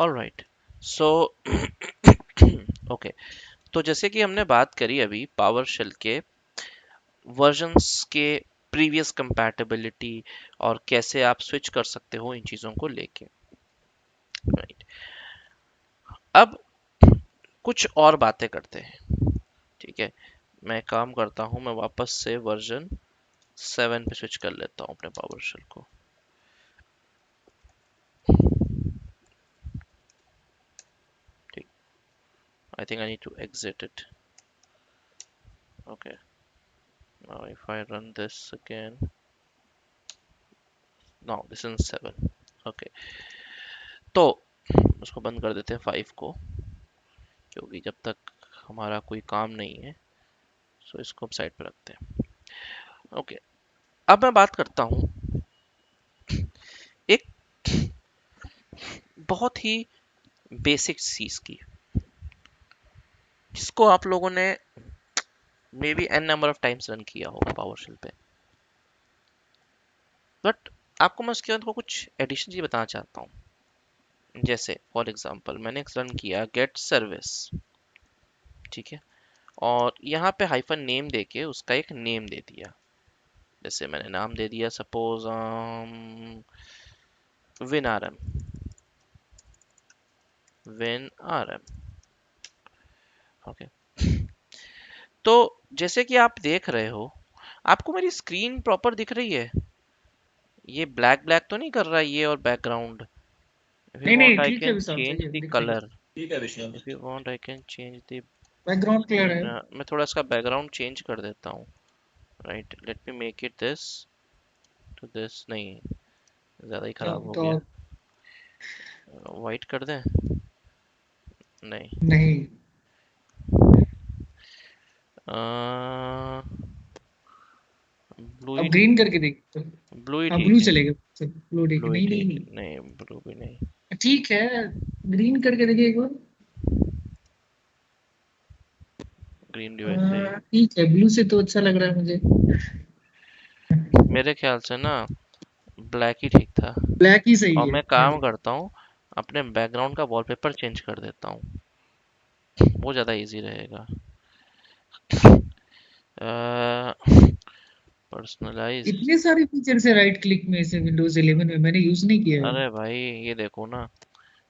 Alright, so okay, तो जैसे कि हमने बात करी अभी पावर शेल के वर्जन्स के प्रीवियस कंपैटिबिलिटी और कैसे आप स्विच कर सकते हो इन चीज़ों को लेके, राइट। अब कुछ और बातें करते हैं, ठीक है। मैं काम करता हूँ, मैं वापस से वर्जन 7 पे स्विच कर लेता हूँ अपने पावर शेल को। ठीक, I think I need to exit it. Okay, now if I run this again, now this is 7। Okay, तो उसको बंद कर देते हैं 5 को, क्योंकि जब तक हमारा कोई काम नहीं है, सो इसको साइड पे रखते हैं। ओके, अब मैं बात करता हूँ एक बहुत ही बेसिक चीज की, जिसको आप लोगों ने maybe n number of times run किया होगा पावरशेल पे, बट आपको मैं उसके अंदर कुछ एडिशन चीज बताना चाहता हूँ। जैसे फॉर एग्जांपल मैंने एक रन किया गेट सर्विस, ठीक है, और यहाँ पे हाइफन नेम देके उसका एक नेम दे दिया। जैसे मैंने नाम दे दिया suppose win R M, win R M. Okay, तो जैसे कि आप देख रहे हो, आपको मेरी स्क्रीन प्रॉपर दिख रही है? ये ब्लैक ब्लैक तो नहीं कर रहा है ये और बैकग्राउंड? इफ यू नहीं नहीं, वांट आई ठीक है कैन विशाल, सही चेंज है, द दिख रही है। कलर, ठीक है Vishal. If you want I can change the background clear है। स्क्रीन। मैं थोड़ा इसका बैकग्राउंड चेंज कर देता हूँ, right. Let me make it this to this, नहीं ज़्यादा ही चलो खराब हो गया। तो वाइट कर दें? नहीं, नहीं, ब्लू ही अब ठीक, ग्रीन करके देख तो। ब्लू ही हाँ ठीक ब्लू है। चलेगा। ब्लू ठीक है, ब्लू ही नहीं नहीं ठीक है, नहीं, नहीं ब्लू भी नहीं। ठीक है, ग्रीन करके देखिए एक बार। ग्रीन डिवाइस सही है। ठीक है, ब्लू से तो अच्छा लग रहा है मुझे। मेरे ख्याल से ना ब्लैक ही ठीक था। ब्लैक ही सही और है, मैं हाँ काम जी। करता हूँ, अपने बैकग्राउंड का वॉलपेपर चेंज कर देता हूँ, वो ज़्यादा इजी रहेगा। पर्सनलाइज, इतने सारे फीचर्स है राइट क्लिक में इसे विंडोज 11 में, मैंने यूज नहीं किया है। अरे भाई ये देखो ना,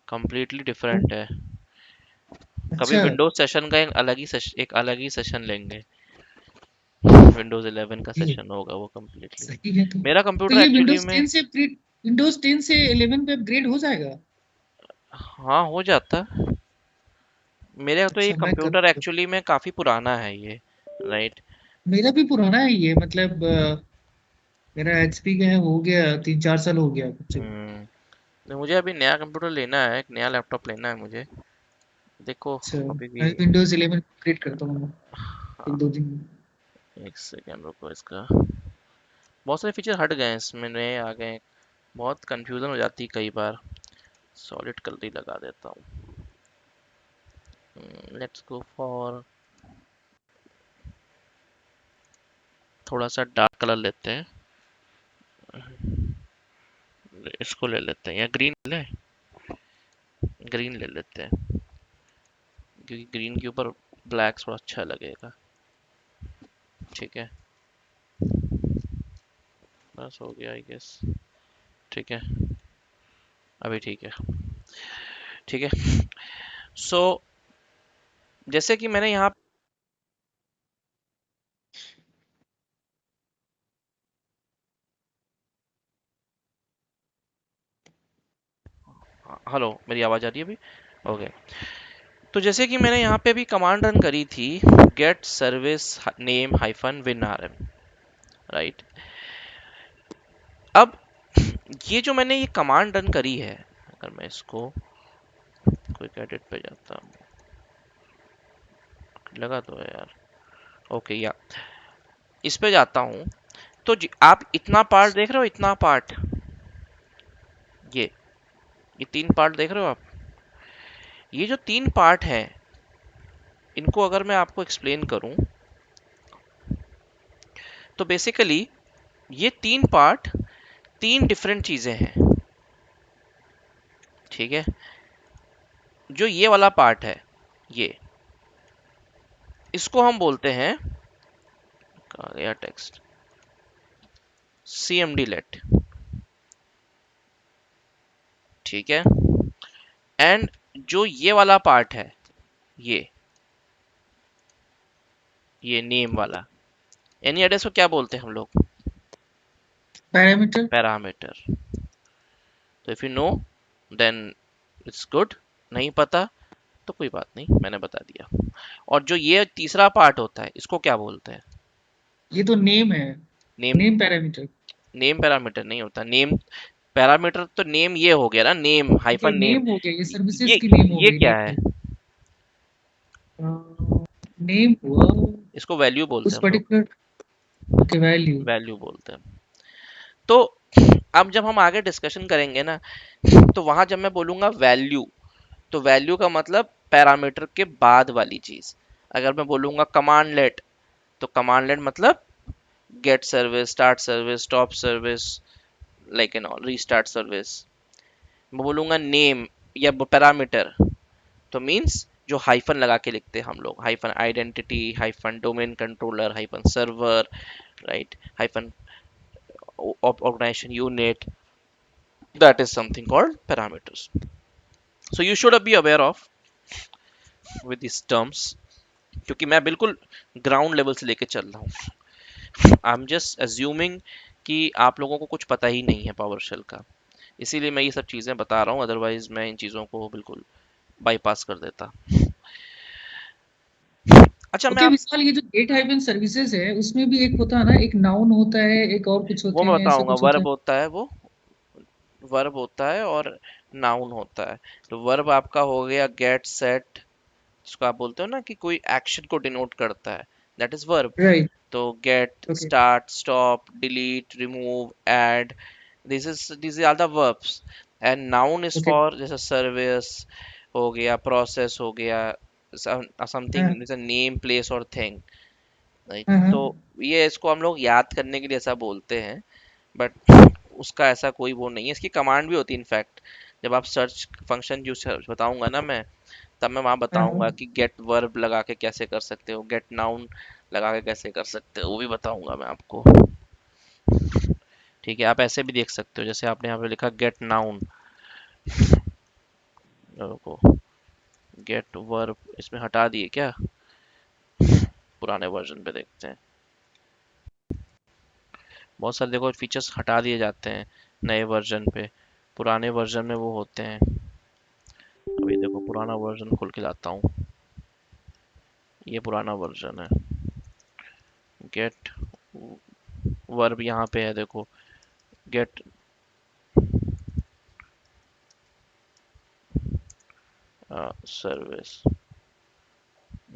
completely डिफरेंट है। कभी अच्छा, विंडोज सेशन का एक अलग ही सेशन लेंगे। विंडोज 11 का ये सेशन होगा वो completely। सही है। मेरा तो कंप्यूटर ये एक्चुअली विंडोज में, 10 से अपग्रेड, विंडोज 10 से 11 पे अपग्रेड हो जाएगा? हाँ हो जाता। मेरे तो ये अच्छा, मैं कंप्यूटर कर, एक्चुअली में काफ़ी पुराना है ये, राइट। मेरा भी पुराना है ये, मतलब मेरा एचपी का है, हो गया 3-4 साल हो गया कुछ। तो मुझे अभी नया कंप्यूटर लेना है, एक नया लैपटॉप लेना है मुझे। देखो अच्छा, अभी भी। मैं विंडोज 11 अपग्रेड करता हूँ हाँ, 1-2 दिन में। एक सेकेंड रुको, इसका बहुत सारे फीचर हट गए हैं, इसमें नए आ गए हैं। बहुत कंफ्यूजन हो जाती है कई बार। सॉलिड कलर ही लगा देता हूँ। लेट्स गो फॉर थोड़ा सा डार्क कलर लेते हैं, इसको ले लेते हैं, या ग्रीन ले, ग्रीन ले लेते हैं, क्योंकि ग्रीन के ऊपर ब्लैक थोड़ा अच्छा लगेगा। ठीक है, बस हो गया आई गेस। ठीक है, अभी ठीक है, ठीक है। सो जैसे कि मैंने यहाँ, हेलो मेरी आवाज़ आ रही है अभी? ओके, तो जैसे कि मैंने यहाँ पे अभी कमांड रन करी थी, get service name hyphen win R M, right. अब ये जो मैंने ये कमांड रन करी है, अगर मैं इसको क्विक एडिट पे जाता हूँ, लगा तो है यार। ओके, या इस पे जाता हूँ, तो आप इतना पार्ट देख रहे हो, इतना पार्ट, ये ये 3 पार्ट देख रहे हो आप? ये जो 3 पार्ट हैं, इनको अगर मैं आपको एक्सप्लेन करूं, तो बेसिकली ये 3 पार्ट 3 डिफरेंट चीजें हैं, ठीक है। जो ये वाला पार्ट है, ये, इसको हम बोलते हैं, कहाँ गया टेक्स्ट, CMD लेट, ठीक है। एंड जो ये वाला पार्ट है, ये ये नेम वाला, यानी एड्रेस को क्या बोलते हैं हम लोग, पैरामीटर। पैरामीटर। तो if you know then it's good, नहीं पता तो कोई बात नहीं, मैंने बता दिया। और जो ये तीसरा पार्ट होता है, इसको क्या बोलते हैं, ये तो नेम है। Name. Name parameter. Name parameter नहीं होता, नेम पैरामीटर तो नेम ये हो गया ना, name okay, hyphen name. Name हो गया, ये सर्विसेज ये की नेम हो ये गई, क्या नेम है, नेम। नेम हुआ इसको वैल्यू बोलते उस हैं हम लोग, पर्टिकुलर। Okay, value. वैल्यू बोलते हैं। तो अब जब हम आगे डिस्कशन करेंगे ना, तो वहां जब मैं बोलूंगा वैल्यू, तो वैल्यू का मतलब पैरामीटर के बाद वाली चीज। अगर मैं बोलूंगा कमांड लेट, तो कमांड लेट मतलब get service, start service, stop service, like and all, restart service. मैं बोलूंगा नेम या पैरामीटर, तो मीन्स जो हाइफन लगा के लिखते हैं हम लोग, hyphen identity, hyphen domain controller, hyphen server, right, hyphen organization unit, that is something called parameters. So you should be aware of with these terms, क्योंकि मैं बिल्कुल ग्राउंड लेवल से लेके चल रहा हूँ। आई एम जस्ट अज्यूमिंग कि आप लोगों को कुछ पता ही नहीं है पावर शेल का, इसीलिए मैं ये सब चीज़ें बता रहा हूँ, अदरवाइज मैं इन चीज़ों को बिल्कुल बाईपास कर देता। अच्छा, मैं ओके आप, विशाल, ये जो गेट हाइवेन सर्विसेज है उसमें भी एक होता है ना, एक नाउन होता है, एक और कुछ वो होते मैं हैं, ऐसा बताऊंगा, कुछ होता वर्ब है। होता है वो, वर्ब होता है और नाउन होता है। तो वर्ब आपका हो गया गेट सेट, जिसको आप बोलते हो ना कि कोई एक्शन को डिनोट करता है, दैट इज वर्ब। राइट। तो get, okay. Start, stop, delete, remove, add, this are the verbs. And noun is okay. For जैसे सर्विस हो गया, प्रोसेस हो गया, समथिंग हाँ जैसे नेम, प्लेस और थिंग, राइट। हाँ हाँ। तो ये इसको हम लोग याद करने के लिए ऐसा बोलते हैं, बट उसका ऐसा कोई वो नहीं है, इसकी कमांड भी होती है इनफैक्ट। जब आप सर्च फंक्शन यूज बताऊंगा ना मैं, तब मैं वहां हाँ बताऊंगा हाँ। कि गेट वर्ब लगा के कैसे कर सकते हो, गेट नाउन लगा के कैसे कर सकते हो, वो भी बताऊंगा मैं आपको। ठीक है, आप ऐसे भी देख सकते हो, जैसे आपने यहाँ पे लिखा गेट नाउन, को गेट वर्ब इसमें हटा दिए क्या, पुराने वर्जन पे देखते हैं। बहुत सारे देखो फीचर्स हटा दिए जाते हैं नए वर्जन पे, पुराने वर्जन में वो होते हैं। अभी देखो पुराना वर्जन खोल के लाता हूँ, ये पुराना वर्जन है। गेट वर्ब यहाँ पे है देखो, गेट सर्विस,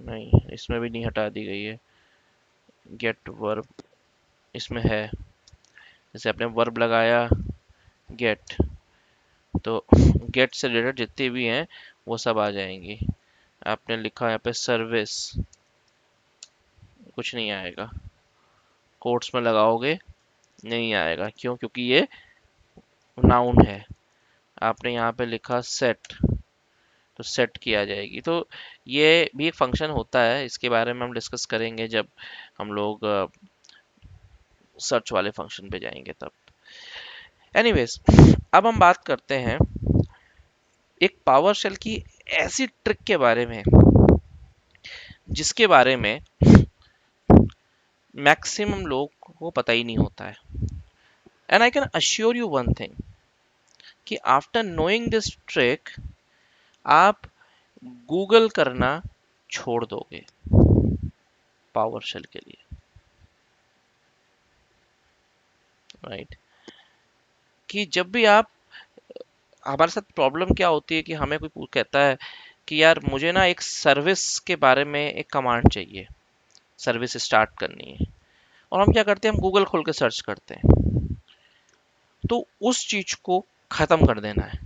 नहीं इसमें भी नहीं, हटा दी गई है। गेट वर्ब इसमें है, जैसे आपने वर्ब लगाया गेट, तो गेट से रिलेटेड जितने भी हैं वो सब आ जाएंगी। आपने लिखा यहाँ पे सर्विस, कुछ नहीं आएगा, कोट्स में लगाओगे नहीं आएगा, क्यों, क्योंकि ये नाउन है। आपने यहाँ पे लिखा सेट, तो सेट की आ जाएगी। तो ये भी एक फंक्शन होता है, इसके बारे में हम डिस्कस करेंगे जब हम लोग सर्च वाले फंक्शन पे जाएंगे तब। एनीवेज, अब हम बात करते हैं एक पावर शेल की ऐसी ट्रिक के बारे में, जिसके बारे में मैक्सिमम लोग को पता ही नहीं होता है। And I can assure you one thing, कि आफ्टर नोइंग दिस ट्रिक आप गूगल करना छोड़ दोगे पावर शेल के लिए, राइट। कि जब भी आप, हमारे साथ प्रॉब्लम क्या होती है कि हमें कोई कहता है कि यार मुझे ना एक सर्विस के बारे में एक कमांड चाहिए, सर्विस स्टार्ट करनी है, और हम क्या करते हैं, हम गूगल खोल के सर्च करते हैं। तो उस चीज को खत्म कर देना है।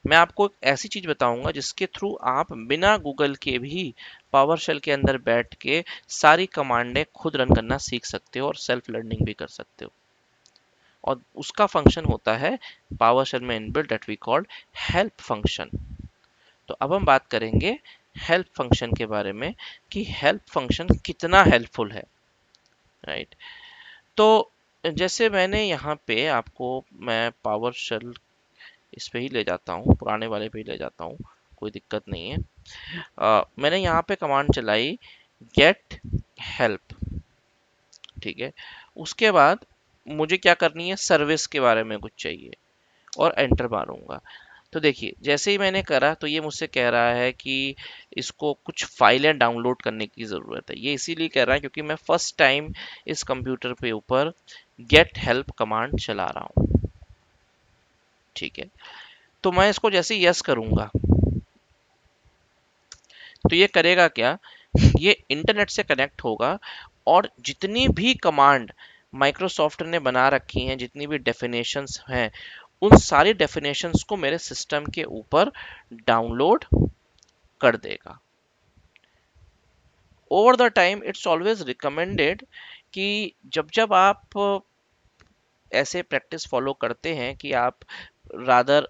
मैं आपको एक ऐसी चीज बताऊंगा जिसके थ्रू आप बिना गूगल के भी पावर शेल के अंदर बैठ के सारी कमांडें खुद रन करना सीख सकते हो और सेल्फ लर्निंग भी कर सकते हो। और उसका फंक्शन होता है पावर शेल में inbuilt, that we called help function. तो अब हम बात करेंगे हेल्प फंक्शन के बारे में कि हेल्प फंक्शन कितना हेल्पफुल है, राइट। तो जैसे मैंने यहाँ पे आपको, मैं पावर शेल इस पे ही ले जाता हूँ, पुराने वाले पे ही ले जाता हूँ, कोई दिक्कत नहीं है। मैंने यहाँ पे कमांड चलाई गेट हेल्प, ठीक है। उसके बाद मुझे क्या करनी है, सर्विस के बारे में कुछ चाहिए, और एंटर मारूंगा। तो देखिए जैसे ही मैंने करा तो ये मुझसे कह रहा है कि इसको कुछ फाइलें डाउनलोड करने की ज़रूरत है। ये इसीलिए कह रहा है क्योंकि मैं फर्स्ट टाइम इस कंप्यूटर पे ऊपर गेट हेल्प कमांड चला रहा हूँ, ठीक है। तो मैं इसको जैसे यस करूंगा तो ये करेगा क्या, ये इंटरनेट से कनेक्ट होगा और जितनी भी कमांड माइक्रोसॉफ्ट ने बना रखी हैं, जितनी भी डेफिनेशंस हैं, उन सारी डेफिनेशंस को मेरे सिस्टम के ऊपर डाउनलोड कर देगा। Over the time it's always recommended कि जब जब आप ऐसे प्रैक्टिस फॉलो करते हैं कि आप rather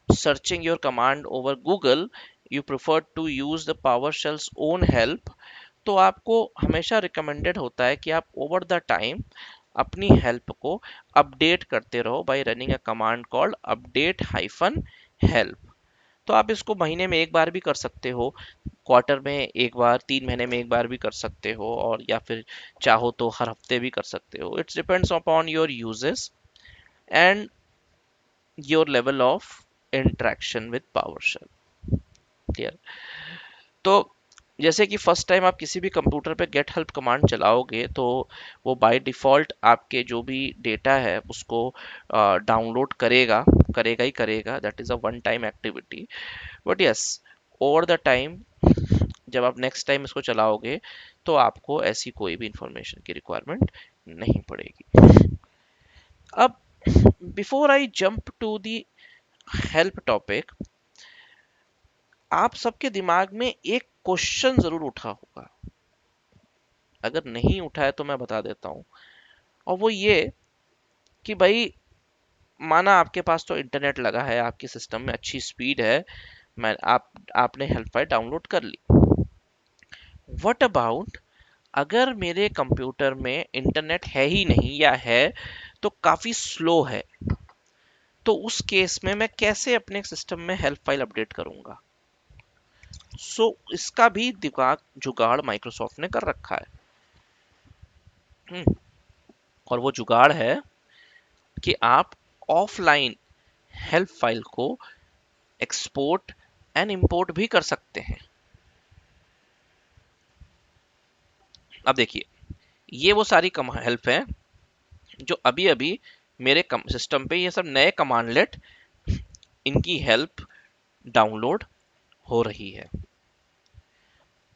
searching your command over Google, you prefer to use the PowerShell's own help, तो आपको हमेशा रिकमेंडेड होता है कि आप ओवर द टाइम अपनी हेल्प को अपडेट करते रहो bye running a command called update hyphen help. तो आप इसको महीने में एक बार भी कर सकते हो, क्वार्टर में एक बार, 3 महीने में एक बार भी कर सकते हो, और या फिर चाहो तो हर हफ्ते भी कर सकते हो। It's depends upon your uses and your level of interaction with PowerShell. Clear. तो जैसे कि फर्स्ट टाइम आप किसी भी कंप्यूटर पे गेट हेल्प कमांड चलाओगे तो वो बाय डिफ़ॉल्ट आपके जो भी डेटा है उसको डाउनलोड करेगा, करेगा ही करेगा, that is a one time activity. But yes, over the time जब आप नेक्स्ट टाइम इसको चलाओगे तो आपको ऐसी कोई भी इंफॉर्मेशन की रिक्वायरमेंट नहीं पड़ेगी। अब before I jump to the help topic, आप सबके दिमाग में एक क्वेश्चन जरूर उठा होगा, अगर नहीं उठा है तो मैं बता देता हूँ। और वो ये कि भाई, माना आपके पास तो इंटरनेट लगा है, आपके सिस्टम में अच्छी स्पीड है, मैं आपने हेल्प फाइल डाउनलोड कर ली। व्हाट अबाउट अगर मेरे कंप्यूटर में इंटरनेट है ही नहीं, या है तो काफी स्लो है, तो उस केस में मैं कैसे अपने सिस्टम में हेल्प फाइल अपडेट करूंगा। इसका भी दिमाग जुगाड़ माइक्रोसॉफ्ट ने कर रखा है। और वो जुगाड़ है कि आप ऑफलाइन हेल्प फाइल को एक्सपोर्ट एंड इंपोर्ट भी कर सकते हैं। अब देखिए, ये वो सारी हेल्प है जो अभी अभी मेरे सिस्टम पे, ये सब नए कमांडलेट, इनकी हेल्प डाउनलोड हो रही है।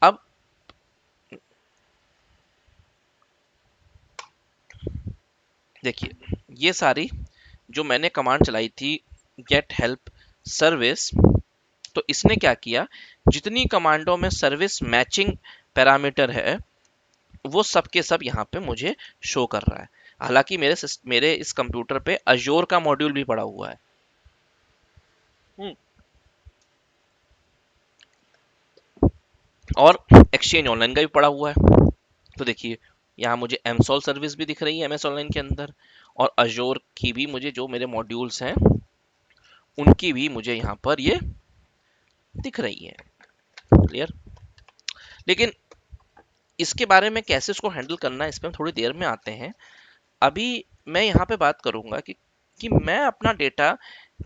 अब देखिए, ये सारी जो मैंने कमांड चलाई थी गेट हेल्प सर्विस, तो इसने क्या किया, जितनी कमांडों में सर्विस मैचिंग पैरामीटर है वो सब के सब यहाँ पे मुझे शो कर रहा है। हालांकि मेरे इस कंप्यूटर पे अजोर का मॉड्यूल भी पड़ा हुआ है। और एक्सचेंज ऑनलाइन का भी पड़ा हुआ है। तो देखिए, यहाँ मुझे एमसॉल सर्विस भी दिख रही है एमएस ऑनलाइन के अंदर, और अजोर की भी मुझे जो मेरे मॉड्यूल्स हैं उनकी भी मुझे यहाँ पर ये दिख रही है। क्लियर। लेकिन इसके बारे में कैसे इसको हैंडल करना है, इस पर हम थोड़ी देर में आते हैं। अभी मैं यहाँ पे बात करूंगा कि मैं अपना डेटा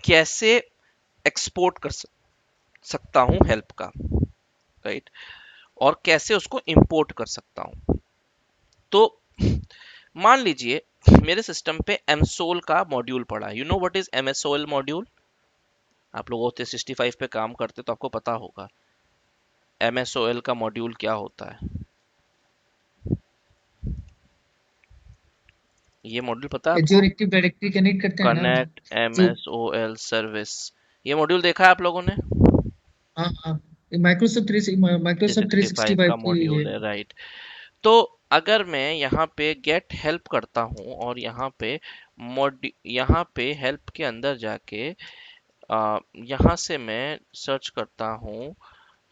कैसे एक्सपोर्ट कर सकता हूँ हेल्प का, राइट, और कैसे उसको इंपोर्ट कर सकता हूँ। तो मान लीजिए मेरे सिस्टम पे एमसोल का मॉड्यूल पड़ा है। You know what is MSOL module? आप लोग 365 पे काम करते तो आपको पता होगा एमएसओएल का मॉड्यूल क्या होता है। ये मॉड्यूल पता है एज्योर आपको? एक्टिव डायरेक्टरी कनेक्ट करते हैं ना कनेक्ट जो। एमएसओएल सर्विस, ये मॉड्यूल देखा है आप लोगों ने? हाँ हाँ, माइक्रोसॉफ्ट थ्री सिक्सटी 365 फाइव का की ये। मॉड्यूल है, राइट। तो अगर मैं यहाँ पे गेट हेल्प करता हूँ और यहाँ पे हेल्प के अंदर जाके यहाँ से मैं सर्च करता हूँ,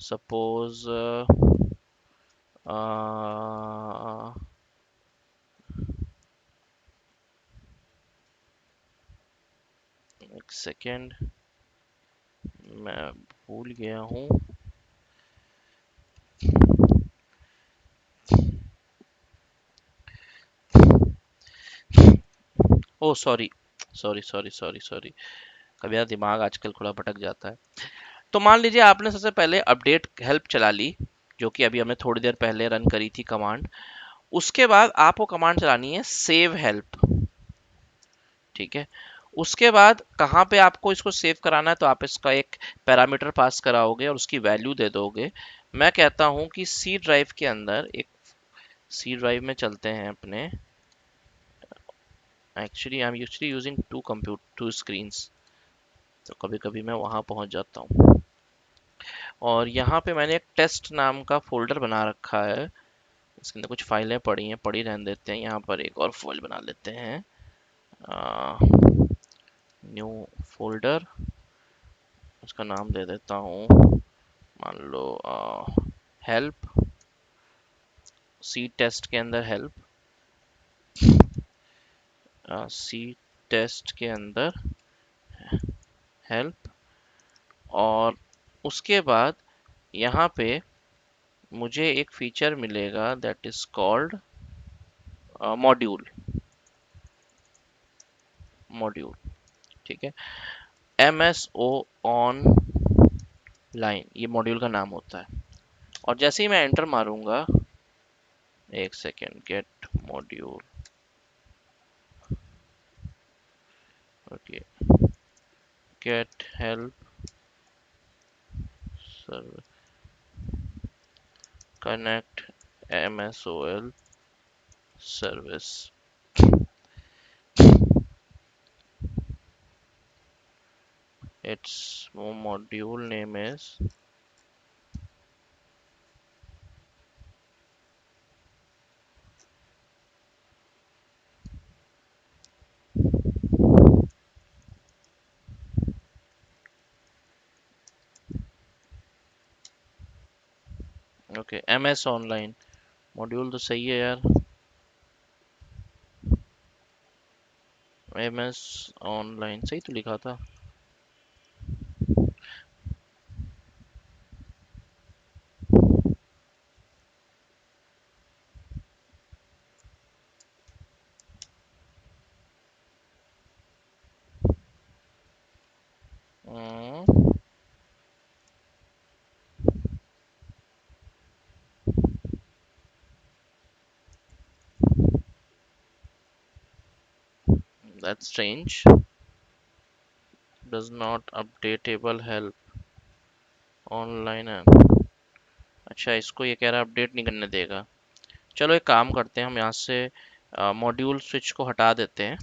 सपोज एक सेकेंड, मैं भूल गया हूँ। Oh sorry, sorry sorry sorry sorry, कभी यार दिमाग आजकल थोड़ा भटक जाता है। तो मान लीजिए आपने सबसे पहले अपडेट हेल्प चला ली, जो कि अभी हमने थोड़ी देर पहले रन करी थी कमांड। उसके बाद आपको कमांड चलानी है सेव हेल्प। ठीक है, उसके बाद कहाँ पे आपको इसको सेव कराना है, तो आप इसका एक पैरामीटर पास कराओगे और उसकी वैल्यू दे दोगे। मैं कहता हूँ कि सी ड्राइव के अंदर, एक सी ड्राइव में चलते हैं अपने। Actually I am usually using two screens, तो कभी कभी मैं वहाँ पहुँच जाता हूँ। और यहाँ पे मैंने एक टेस्ट नाम का फोल्डर बना रखा है, इसके अंदर कुछ फाइलें पड़ी हैं, पड़ी रहने देते हैं। यहाँ पर एक और फाइल बना लेते हैं, न्यू फोल्डर, उसका नाम दे देता हूँ, मान लो हेल्प। सी टेस्ट के अंदर हेल्प, सी टेस्ट के अंदर हेल्प। और उसके बाद यहाँ पे मुझे एक फीचर मिलेगा that is called module. Module, ठीक है, M S O online, ये मॉड्यूल का नाम होता है। और जैसे ही मैं एंटर मारूंगा, एक second, get module, okay, get help service, connect MSOL service. its module name is okay MS online. Module तो सही है यार, MS ऑनलाइन सही तो लिखा था। That's strange, does not updatable help online है। अच्छा, इसको ये कह रहा है अपडेट नहीं करने देगा। चलो एक काम करते हैं, हम यहाँ से मॉड्यूल स्विच को हटा देते हैं,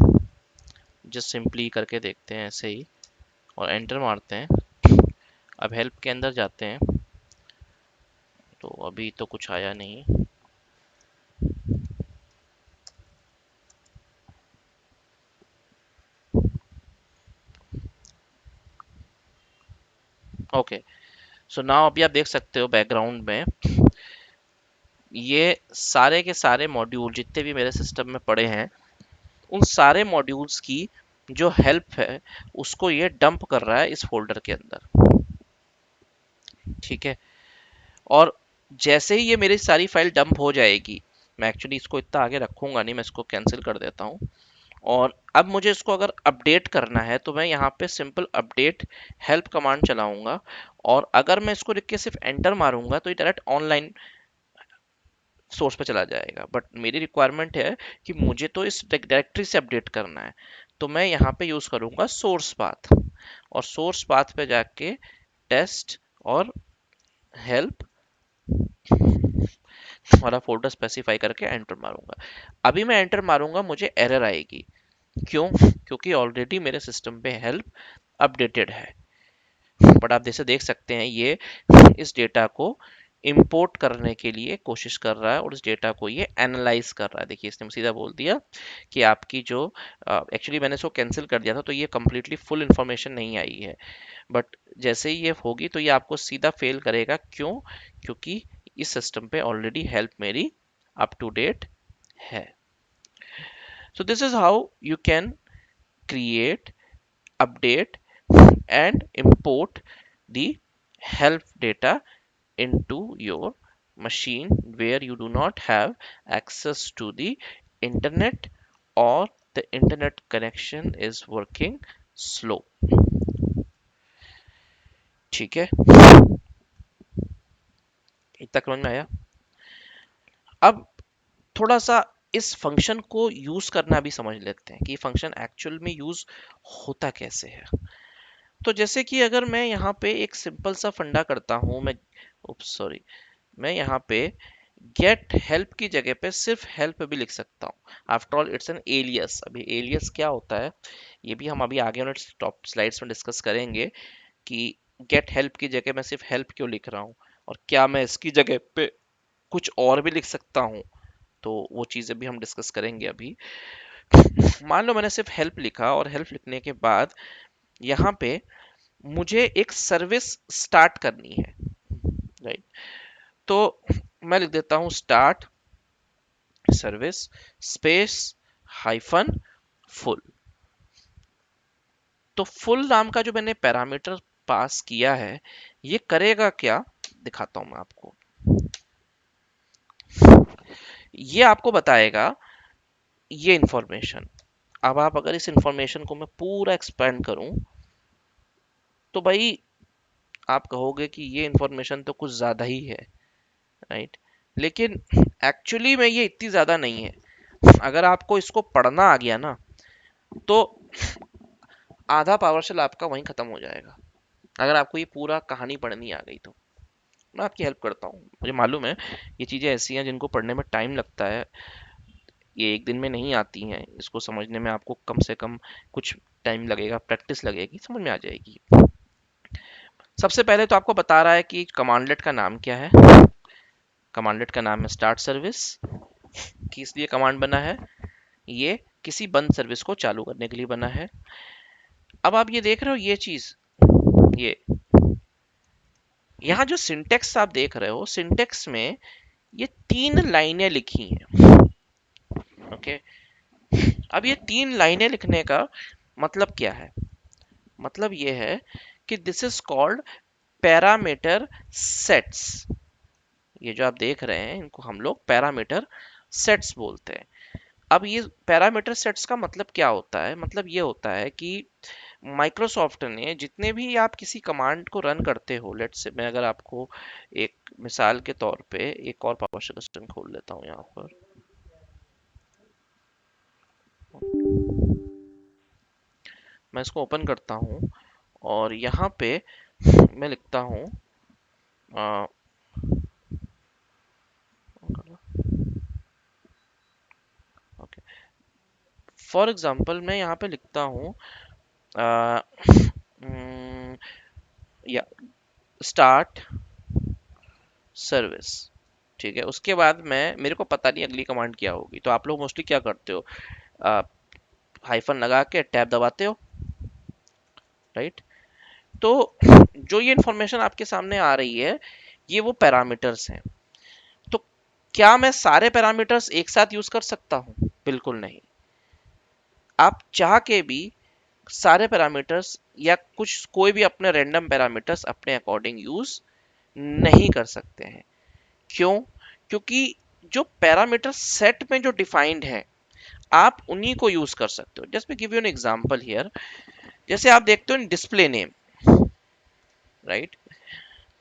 जस्ट सिंपली करके देखते हैं ऐसे ही, और एंटर मारते हैं। अब हेल्प के अंदर जाते हैं, तो अभी तो कुछ आया नहीं। ओके, सो नाउ अभी आप देख सकते हो बैकग्राउंड में ये सारे के सारे मॉड्यूल जितने भी मेरे सिस्टम में पड़े हैं, उन सारे मॉड्यूल्स की जो हेल्प है उसको ये डंप कर रहा है इस फोल्डर के अंदर। ठीक है, और जैसे ही ये मेरी सारी फाइल डंप हो जाएगी, मैं एक्चुअली इसको इतना आगे रखूंगा नहीं, मैं इसको कैंसिल कर देता हूँ। और अब मुझे इसको अगर अपडेट करना है तो मैं यहाँ पे सिंपल अपडेट हेल्प कमांड चलाऊंगा, और अगर मैं इसको लिख के सिर्फ एंटर मारूंगा तो ये डायरेक्ट ऑनलाइन सोर्स पे चला जाएगा। बट मेरी रिक्वायरमेंट है कि मुझे तो इस डायरेक्टरी से अपडेट करना है, तो मैं यहाँ पे यूज करूंगा सोर्स पाथ, और सोर्स पाथ पे जाके टेस्ट और हेल्प वाला फोल्डर स्पेसिफाई करके एंटर मारूंगा। अभी मैं एंटर मारूंगा, मुझे एरर आएगी। क्यों? क्योंकि ऑलरेडी मेरे सिस्टम पे हेल्प अपडेटेड है। बट आप जैसे देख सकते हैं ये इस डेटा को इंपोर्ट करने के लिए कोशिश कर रहा है और उस डेटा को ये एनालाइज कर रहा है। देखिए इसने सीधा बोल दिया कि आपकी जो एक्चुअली मैंने इसको कैंसिल कर दिया था तो ये कंप्लीटली फुल इंफॉर्मेशन नहीं आई है, बट जैसे ही ये होगी तो ये आपको सीधा फेल करेगा। क्यों? क्योंकि इस सिस्टम पे ऑलरेडी हेल्प मेरी अप टू डेट है। So this is how you can create, update and import the help data into your machine where you do not have access to the internet or the internet connection is working slow। ठीक है, इतना समझ में आया? अब थोड़ा सा इस फंक्शन को यूज करना भी समझ लेते हैं कि फंक्शन एक्चुअल में यूज होता कैसे है। तो जैसे कि अगर मैं यहाँ पे एक सिंपल सा फंडा करता हूँ, मैं सॉरी, मैं यहाँ पे गेट हेल्प की जगह पे सिर्फ हेल्प भी लिख सकता हूँ। After all it's an alias. अभी एलियस क्या होता है ये भी हम अभी आगे वाले टॉप स्लाइड्स में डिस्कस करेंगे कि गेट हेल्प की जगह मैं सिर्फ हेल्प क्यों लिख रहा हूँ और क्या मैं इसकी जगह पे कुछ और भी लिख सकता हूँ। तो वो चीज़ें भी हम डिस्कस करेंगे अभी। मान लो मैंने सिर्फ हेल्प लिखा और हेल्प लिखने के बाद यहाँ पे मुझे एक सर्विस स्टार्ट करनी है, राइट? तो मैं लिख देता हूँ start service space hyphen full. तो फुल नाम का जो मैंने पैरामीटर पास किया है ये करेगा क्या, दिखाता हूं मैं आपको। ये आपको बताएगा ये इंफॉर्मेशन। अब आप अगर इस इंफॉर्मेशन को मैं पूरा एक्सपेंड करूं तो भाई आप कहोगे कि ये इंफॉर्मेशन तो कुछ ज्यादा ही है, राइट? लेकिन एक्चुअली में ये इतनी ज्यादा नहीं है। अगर आपको इसको पढ़ना आ गया ना तो आधा पावर शेल आपका वहीं खत्म हो जाएगा। अगर आपको ये पूरा कहानी पढ़नी आ गई तो मैं आपकी हेल्प करता हूँ। मुझे मालूम है ये चीज़ें ऐसी हैं जिनको पढ़ने में टाइम लगता है, ये एक दिन में नहीं आती हैं। इसको समझने में आपको कम से कम कुछ टाइम लगेगा, प्रैक्टिस लगेगी, समझ में आ जाएगी। सबसे पहले तो आपको बता रहा है कि कमांडलेट का नाम क्या है। कमांडलेट का नाम है स्टार्ट सर्विस। किस लिए कमांड बना है? ये किसी बंद सर्विस को चालू करने के लिए बना है। अब आप ये देख रहे हो ये चीज, ये यहाँ जो सिंटेक्स आप देख रहे हो, सिंटेक्स में ये 3 लाइनें लिखी हैं। ओके, अब ये 3 लाइनें लिखने का मतलब क्या है? मतलब ये है कि this is called parameter sets. ये जो आप देख रहे हैं इनको हम लोग पैरामीटर सेट्स बोलते हैं। अब ये पैरामीटर सेट्स का मतलब क्या होता है? मतलब ये होता है कि माइक्रोसॉफ्ट ने जितने भी आप किसी कमांड को रन करते हो, लेट्स से मैं अगर आपको एक मिसाल के तौर पे एक और पावर सिस्टम खोल लेता हूँ यहाँ पर। मैं इसको ओपन करता हूँ और यहाँ पे मैं लिखता हूँ ओके, फॉर एग्जांपल मैं यहाँ पे लिखता हूँ या स्टार्ट सर्विस। ठीक है, उसके बाद मैं, मेरे को पता नहीं अगली कमांड क्या होगी, तो आप लोग मोस्टली क्या करते हो, हाइफन लगा के टैब दबाते हो, राइट? तो जो ये इंफॉर्मेशन आपके सामने आ रही है ये वो पैरामीटर्स हैं। तो क्या मैं सारे पैरामीटर्स एक साथ यूज कर सकता हूँ? बिल्कुल नहीं। आप चाह के भी सारे पैरामीटर्स या कुछ कोई भी अपने रैंडम पैरामीटर्स अपने अकॉर्डिंग यूज नहीं कर सकते हैं। क्यों? क्योंकि जो पैरामीटर सेट में जो डिफाइंड है आप उन्हीं को यूज कर सकते हो। Just give you an example here. जैसे आप देखते हो डिस्प्ले नेम, राइट?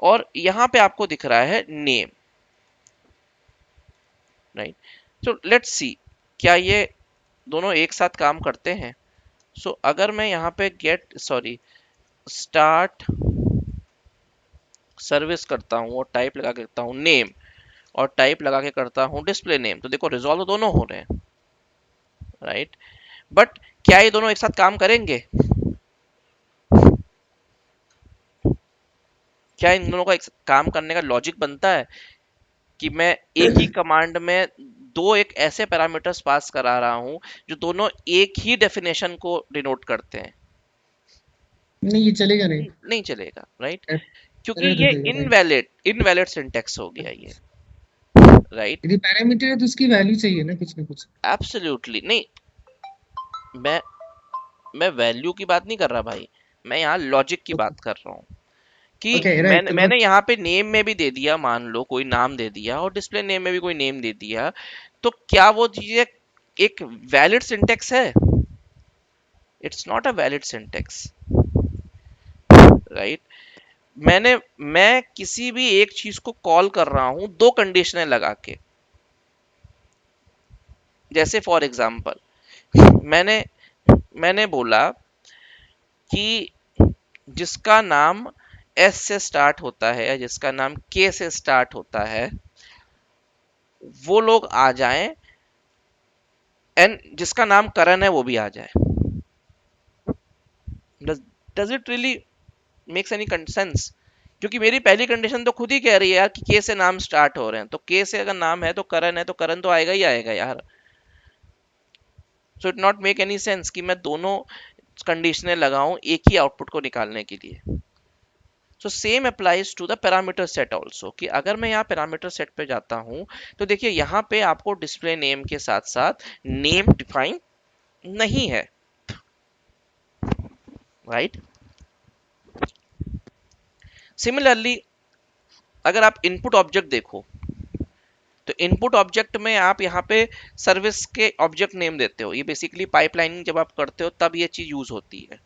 और यहां पे आपको दिख रहा है name, right? So let's see क्या ये दोनों एक साथ काम करते हैं। सो अगर मैं यहाँ पे गेट सॉरी स्टार्ट सर्विस करता हूँ और टाइप लगा के करता हूँ नेम और टाइप लगा के करता हूँ डिस्प्ले नेम, तो देखो रिजॉल्व दोनों हो रहे हैं, राइट? बट क्या ये दोनों एक साथ काम करेंगे? क्या इन दोनों का एक काम करने का लॉजिक बनता है कि मैं एक ही कमांड में दो एक ऐसे पैरामीटर्स पास करा रहा हूं जो दोनों एक ही डेफिनेशन को डिनोट करते हैं? नहीं, ये चलेगा नहीं। नहीं चलेगा, राइट? क्योंकि एरर दे ये देगा, राइट। इनवैलिड इनवैलिड सिंटेक्स हो गया ये, राइट? यदि पैरामीटर है तो उसकी वैल्यू चाहिए ना कुछ। एब्सोल्युटली नहीं। मैं मैं वैल्यू की बात नहीं कर रहा भाई, मैं यहाँ लॉजिक की ओके। बात कर रहा हूँ कि ओके, राइट, मैंने यहाँ पे नेम में भी दे दिया, मान लो कोई नाम दे दिया, और डिस्प्ले नेम में भी कोई नेम दे दिया, तो क्या वो चीज एक वैलिड सिंटेक्स है? It's not a valid syntax, right? मैं किसी भी एक चीज को कॉल कर रहा हूं दो कंडीशनें लगा के। जैसे फॉर एग्जांपल, मैंने मैंने बोला कि जिसका नाम एस से स्टार्ट होता है या जिसका नाम के से स्टार्ट होता है, वो लोग आ जाएं, एंड जिसका नाम करण है वो भी आ जाए। Does it really makes any sense? क्योंकि मेरी पहली कंडीशन तो खुद ही कह रही है यार कि के से नाम स्टार्ट हो रहे हैं, तो के से अगर नाम है तो करण है, तो करण तो आएगा ही आएगा यार। So it not make any sense कि मैं दोनों कंडीशनें लगाऊं एक ही आउटपुट को निकालने के लिए। So same applies to the parameter set also, कि अगर मैं यहाँ पैरामीटर सेट पे जाता हूँ तो देखिए यहाँ पे आपको डिस्प्ले नेम के साथ साथ नेम डिफाइन नहीं है, राइट? सिमिलरली अगर आप इनपुट ऑब्जेक्ट देखो, तो इनपुट ऑब्जेक्ट में आप यहाँ पे सर्विस के ऑब्जेक्ट नेम देते हो। ये बेसिकली पाइपलाइनिंग जब आप करते हो तब ये चीज यूज होती है।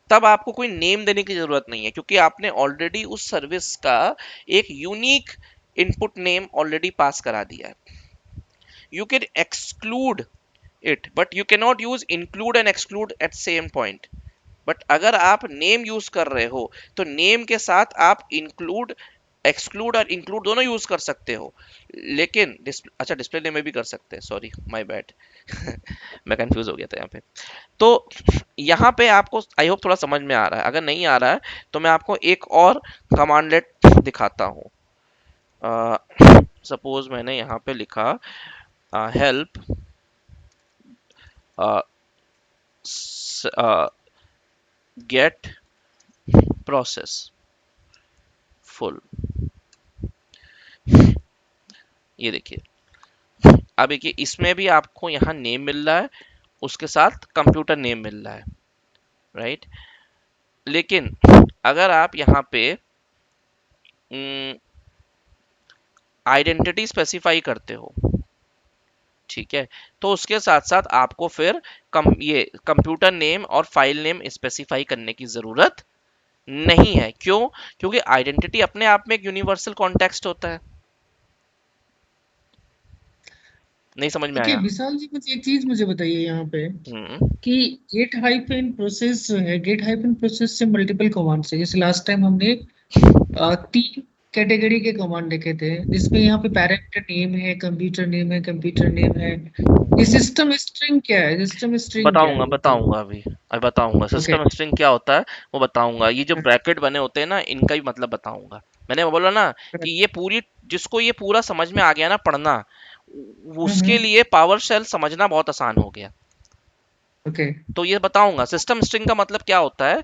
तब आपको कोई नेम देने की जरूरत नहीं है, क्योंकि आपने ऑलरेडी उस सर्विस का एक unique input name already pass करा दिया है। You can exclude it but you can not use include and exclude at same point. But अगर आप नेम यूज कर रहे हो तो नेम के साथ आप इंक्लूड, एक्सक्लूड और इंक्लूड दोनों यूज कर सकते हो। लेकिन अच्छा, डिस्प्ले नेम में भी कर सकते हैं, सॉरी माय बैड। मैं कंफ्यूज हो गया था यहाँ पे। तो यहाँ पे आपको आई होप थोड़ा समझ में आ रहा है। अगर नहीं आ रहा है तो मैं आपको एक और कमांडलेट दिखाता हूँ। सपोज मैंने यहाँ पे लिखा हेल्प गेट प्रोसेस फुल। ये देखिए, अब देखिए इसमें भी आपको यहाँ नेम मिल रहा है, उसके साथ कंप्यूटर नेम मिल रहा है, राइट? लेकिन अगर आप यहाँ पे आइडेंटिटी स्पेसिफाई करते हो, ठीक है, तो उसके साथ साथ आपको फिर ये कंप्यूटर नेम और फाइल नेम स्पेसिफाई करने की जरूरत नहीं है। क्यों? क्योंकि आइडेंटिटी अपने आप में एक यूनिवर्सल कॉन्टेक्स्ट होता है। नहीं समझ में ओके आया? विशाल जी, मुझे एक चीज मुझे बताइए यहाँ पे हम्म। कि गेट हाइफन प्रोसेस जो है, गेट हाइफन प्रोसेस से मल्टीपल कमांड है। जैसे लास्ट टाइम हमने 3 कैटेगरी के कमांड देखे थे, जिसमें यहाँ पे पैरामीटर नेम है, कंप्यूटर नेम है। ये सिस्टम स्ट्रिंग क्या है? सिस्टम स्ट्रिंग क्या बताऊंगा है मतलब? बताऊंगा अभी बताऊंगा ओके। सिस्टम स्ट्रिंग क्या होता है, वो बताऊंगा। ये जो ब्रैकेट बने होते हैं ना, इनका भी मतलब बताऊंगा। मैंने बोला ना कि ये पूरी, जिसको ये पूरा समझ में आ गया ना पढ़ना, उसके हम्म। लिए पावर शेल समझना बहुत आसान हो गया। ओके। तो ये बताऊंगा सिस्टम स्ट्रिंग का मतलब क्या होता है।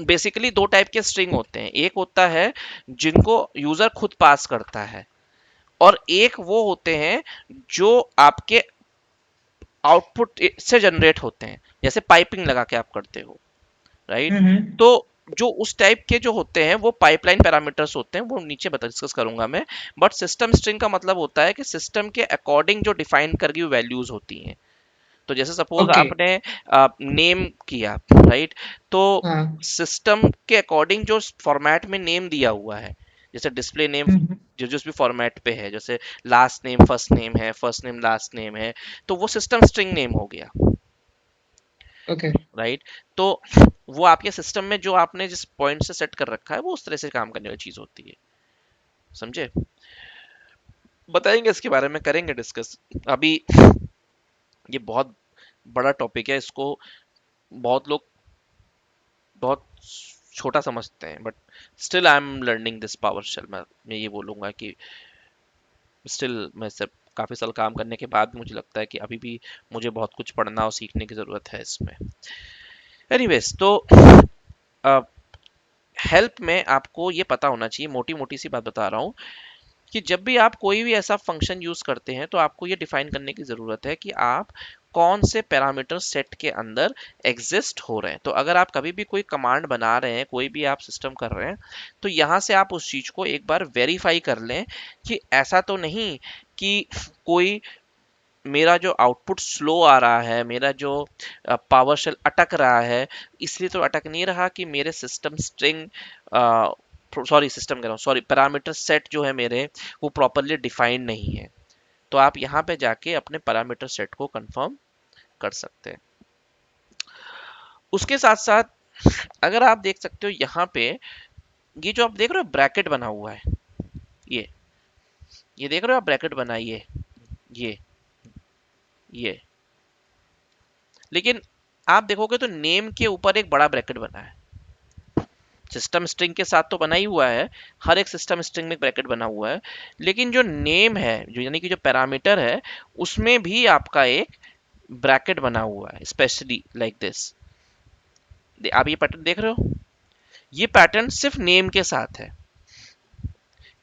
बेसिकली दो टाइप के स्ट्रिंग होते हैं। एक होता है जिनको यूजर खुद पास करता है, और एक वो होते हैं जो आपके आउटपुट से जनरेट होते हैं, जैसे पाइपिंग लगा के आप करते हो, राइट? हम्म। तो जो उस टाइप के जो होते हैं वो पाइपलाइन पैरामीटर्स होते हैं, वो नीचे बता डिस्कस करूंगा मैं। बट सिस्टम स्ट्रिंग का मतलब होता है कि सिस्टम के अकॉर्डिंग जो डिफाइन कर गई वैल्यूज होती हैं। तो जैसे सपोज ओके। आपने नेम किया, राइट? तो हाँ। सिस्टम के अकॉर्डिंग जो फॉर्मेट में नेम दिया हुआ है, जैसे डिस्प्ले नेम, हम्म। जो जिस भी फॉर्मेट पे है, जैसे लास्ट नेम फर्स्ट नेम है, फर्स्ट नेम लास्ट नेम है, तो वो सिस्टम स्ट्रिंग नेम हो गया, ओके। राइट? तो वो आपके सिस्टम में जो आपने जिस पॉइंट से सेट कर रखा है वो उस तरह से काम करने वाली चीज होती है। समझे? बताएंगे इसके बारे में, करेंगे डिस्कस। अभी ये बहुत बड़ा टॉपिक है, इसको बहुत लोग बहुत छोटा समझते हैं, but still I am learning this PowerShell. मैं ये बोलूंगा कि स्टिल मैं सब काफ़ी साल काम करने के बाद भी मुझे लगता है कि अभी भी मुझे बहुत कुछ पढ़ना और सीखने की ज़रूरत है इसमें। एनीवेज, तो हेल्प में आपको ये पता होना चाहिए, मोटी मोटी सी बात बता रहा हूँ, कि जब भी आप कोई भी ऐसा फंक्शन यूज करते हैं तो आपको ये डिफाइन करने की जरूरत है कि आप कौन से पैरामीटर सेट के अंदर एग्जिस्ट हो रहे हैं। तो अगर आप कभी भी कोई कमांड बना रहे हैं, कोई भी आप सिस्टम कर रहे हैं, तो यहाँ से आप उस चीज को एक बार वेरीफाई कर लें कि ऐसा तो नहीं कि कोई मेरा जो आउटपुट स्लो आ रहा है, मेरा जो पावर शेल अटक रहा है, इसलिए तो अटक नहीं रहा कि मेरे सिस्टम स्ट्रिंग, सॉरी सिस्टम कह रहा हूँ, सॉरी पैरामीटर सेट जो है मेरे, वो प्रॉपरली डिफाइंड नहीं है। तो आप यहाँ पे जाके अपने पैरामीटर सेट को कंफर्म कर सकते हैं। उसके साथ साथ अगर आप देख सकते हो यहाँ पे, ये जो आप देख रहे हो ब्रैकेट बना हुआ है, ये ये देख रहे हो आप ब्रैकेट बना है, ये ये लेकिन आप देखोगे तो नेम के ऊपर एक बड़ा ब्रैकेट बना है। सिस्टम स्ट्रिंग के साथ तो बना ही हुआ है, हर एक सिस्टम स्ट्रिंग में एक ब्रैकेट बना हुआ है, लेकिन जो नेम है, जो यानी कि जो पैरामीटर है, उसमें भी आपका एक ब्रैकेट बना हुआ है, स्पेशली लाइक दिस। आप ये पैटर्न देख रहे हो, ये पैटर्न सिर्फ नेम के साथ है।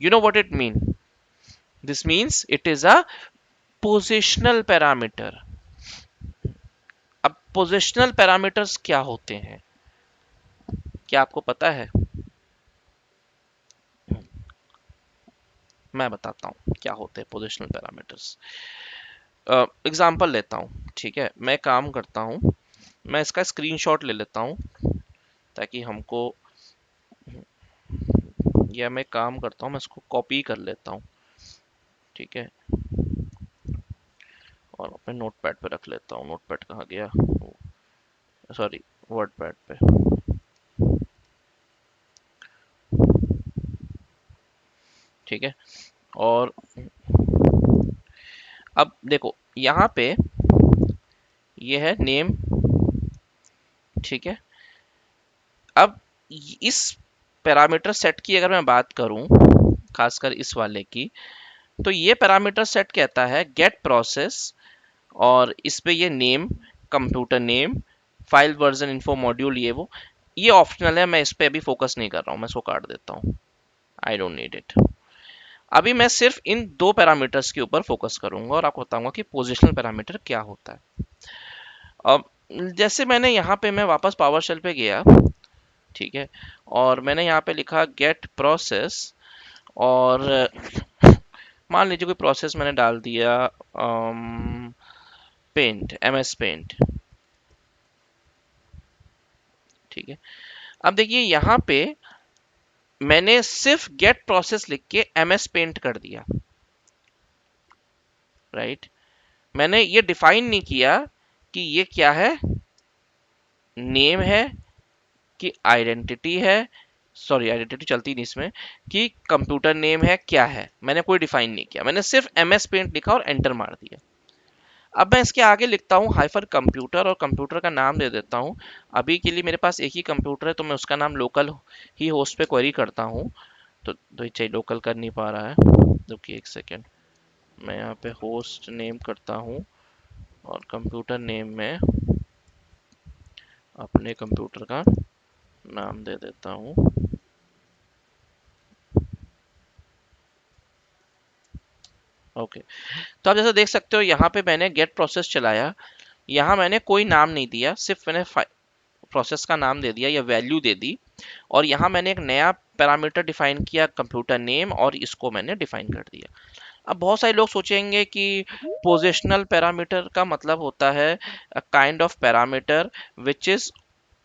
You know what it mean? This means it is a positional parameter. अब पोजिशनल पैरामीटर्स क्या होते हैं, क्या आपको पता है? मैं बताता हूँ क्या होते हैं पोजिशनल पैरामीटर्स। एग्जाम्पल लेता हूँ, ठीक है, मैं काम करता हूँ, मैं इसका स्क्रीनशॉट ले लेता हूँ ताकि हमको, या मैं काम करता हूँ, मैं इसको कॉपी कर लेता हूँ, ठीक है, और अपने नोटपैड पे रख लेता हूँ। नोटपैड कहाँ गया, सॉरी, वर्ड पैड पे, ठीक है। और अब देखो यहाँ पे ये है नेम, ठीक है। अब इस पैरामीटर सेट की अगर मैं बात करूं, खासकर इस वाले की, तो ये पैरामीटर सेट कहता है गेट प्रोसेस, और इस पे ये name, computer name, file version info module, ये ऑप्शनल है, मैं इस पे अभी फोकस नहीं कर रहा हूँ, मैं इसको काट देता हूँ, आई डोंट नीड इट। अभी मैं सिर्फ इन दो पैरामीटर्स के ऊपर फोकस करूंगा और आपको बताऊंगा कि पोजिशनल पैरामीटर क्या होता है। अब जैसे मैंने यहाँ पे, मैं वापस पावर शेल पे गया, ठीक है, और मैंने यहाँ पे लिखा गेट प्रोसेस, और मान लीजिए कोई प्रोसेस मैंने डाल दिया, पेंट, एमएस पेंट, ठीक है। अब देखिए यहाँ पे मैंने सिर्फ गेट प्रोसेस लिख के एमएस पेंट कर दिया, राइट। मैंने ये डिफाइन नहीं किया कि ये क्या है, नेम है कि आइडेंटिटी है, सॉरी आइडेंटिटी चलती नहीं इसमें, कि कंप्यूटर नेम है, क्या है, मैंने कोई डिफाइन नहीं किया, मैंने सिर्फ एमएस पेंट लिखा और एंटर मार दिया। अब मैं इसके आगे लिखता हूँ हाइफर कंप्यूटर, और कंप्यूटर का नाम दे देता हूँ। अभी के लिए मेरे पास एक ही कंप्यूटर है, तो मैं उसका नाम लोकल ही होस्ट पे क्वेरी करता हूँ। तो चाहिए, लोकल कर नहीं पा रहा है, रुकिए एक सेकेंड, मैं यहाँ पे होस्ट नेम करता हूँ और कंप्यूटर नेम में अपने कंप्यूटर का नाम दे देता हूँ। ओके, तो आप जैसा देख सकते हो यहाँ पे मैंने गेट प्रोसेस चलाया, यहाँ मैंने कोई नाम नहीं दिया, सिर्फ मैंने प्रोसेस का नाम दे दिया या वैल्यू दे दी, और यहाँ मैंने एक नया पैरामीटर डिफाइन किया कंप्यूटर नेम, और इसको मैंने डिफाइन कर दिया। अब बहुत सारे लोग सोचेंगे कि पोजिशनल पैरामीटर का मतलब होता है a kind of parameter which is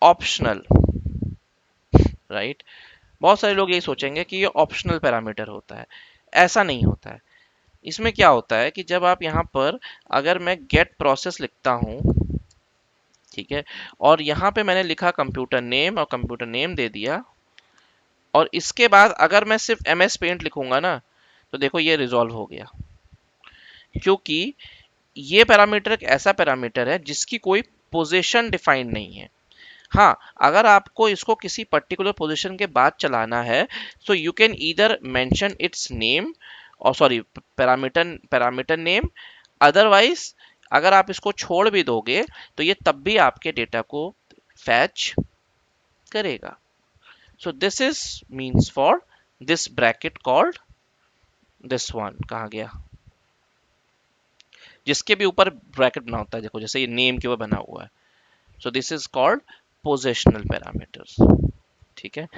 optional, right. बहुत सारे लोग यही सोचेंगे कि ये ऑप्शनल पैरामीटर होता है। ऐसा नहीं होता है। इसमें क्या होता है कि जब आप यहाँ पर, अगर मैं गेट प्रोसेस लिखता हूँ, ठीक है, और यहाँ पे मैंने लिखा कंप्यूटर नेम और कंप्यूटर नेम दे दिया, और इसके बाद अगर मैं सिर्फ एम एस पेंट लिखूंगा ना, तो देखो ये रिजॉल्व हो गया, क्योंकि ये पैरामीटर एक ऐसा पैरामीटर है जिसकी कोई पोजीशन डिफाइंड नहीं है। हाँ, अगर आपको इसको किसी पर्टिकुलर पोजीशन के बाद चलाना है, so you can either mention its name, और sorry, parameter parameter name. Otherwise अगर आप इसको छोड़ भी दोगे तो ये तब भी आपके डेटा को फैच करेगा। So this is means for this bracket called this one. कहाँ गया? जिसके भी ऊपर ब्रैकेट बना होता है, देखो जैसे ये नेम के ऊपर बना हुआ है। So this is called positional parameters. ठीक है।